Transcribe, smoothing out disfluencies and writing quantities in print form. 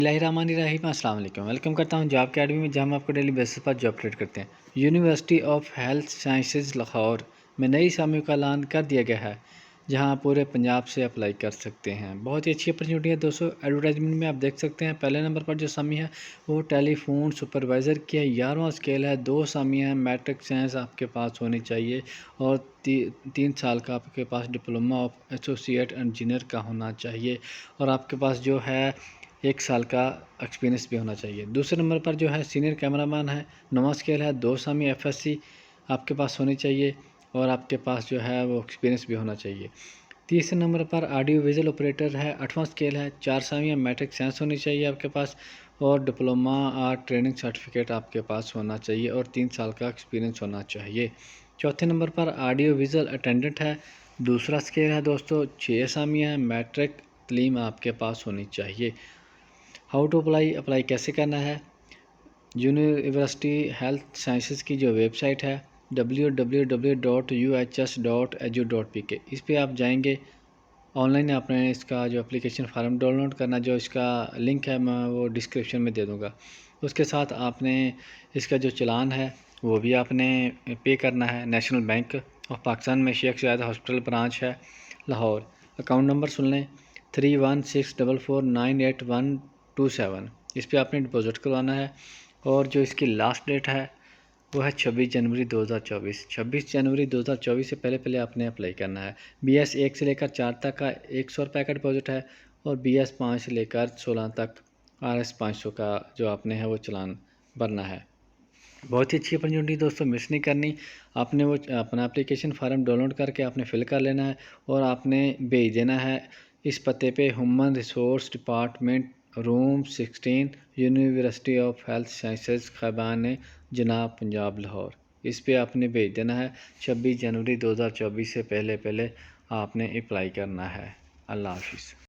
Bismillahirrahmanirrahim। अस्सलाम वालेकुम। वेलकम करता हूं जॉब अकेडमी में, जहां हम आपको डेली बेसिस पर जॉब ट्रेड करते हैं। University of health sciences Lahore में नई असामियों का ऐलान कर दिया गया है, जहां आप पूरे पंजाब से अप्लाई कर सकते हैं। बहुत ही अच्छी अपॉर्चुनिटी है दोस्तों। एडवर्टाइजमेंट में आप देख सकते हैं, पहले नंबर पर जो असामी है वो टेलीफोन सुपरवाइज़र की है। 11वां स्केल है। 2 असामी हैं। मैट्रिक साइंस आपके पास होनी चाहिए और 3 साल का आपके पास डिप्लोमा ऑफ एसोसिएट इंजीनियर का होना चाहिए और आपके पास जो है 1 साल का एक्सपीरियंस भी होना चाहिए। दूसरे नंबर पर जो है सीनियर कैमरामैन है। 9वां स्केल है। 2 असामी एफएससी आपके पास होनी चाहिए और आपके पास जो है वो एक्सपीरियंस भी होना चाहिए। तीसरे नंबर पर ऑडियो विजुअल ऑपरेटर है। 8वां स्केल है। 4 असामी मैट्रिक साइंस होनी चाहिए आपके पास और डिप्लोमा और ट्रेनिंग सर्टिफिकेट आपके पास होना चाहिए और 3 साल का एक्सपीरियंस होना चाहिए। चौथे नंबर पर ऑडियो विजुअल अटेंडेंट है। दूसरा स्केल है दोस्तों। 6 असामी है। मैट्रिक तालीम आपके पास होनी चाहिए। हाउ टू अप्लाई कैसे करना है? यूनिवर्सिटी हेल्थ साइंसेज की जो वेबसाइट है www.uhs.edu.pk, इस पे आप जाएंगे। ऑनलाइन आपने इसका जो एप्लीकेशन फार्म डाउनलोड करना, जो इसका लिंक है मैं वो डिस्क्रिप्शन में दे दूँगा। उसके साथ आपने इसका जो चालान है वो भी आपने पे करना है। नेशनल बैंक ऑफ पाकिस्तान में शेख ज़ायद हॉस्पिटल ब्रांच है लाहौर। अकाउंट नंबर सुन लें 3164498127। इस पे आपने डिपॉज़िट करवाना है और जो इसकी लास्ट डेट है वो है 26 जनवरी 2024। 26 जनवरी 2024 से पहले पहले आपने अप्लाई करना है। BS 1 से लेकर 4 तक का 100 रुपये का डिपॉज़िट है और BS 5 से लेकर 16 तक RS 500 का जो आपने है वो चालान भरना है। बहुत ही अच्छी अपॉर्चुनिटी दोस्तों, मिस नहीं करनी। आपने वो अपना एप्लीकेशन फार्म डाउनलोड करके आपने फ़िल कर लेना है और आपने भेज देना है इस पते पे human resource department, room 16, university of health sciences, खैबान जनाब, पंजाब, लाहौर। इस पे आपने भेज देना है। 26 जनवरी 2024 से पहले पहले आपने अप्लाई करना है। अल्लाह हाफिज़।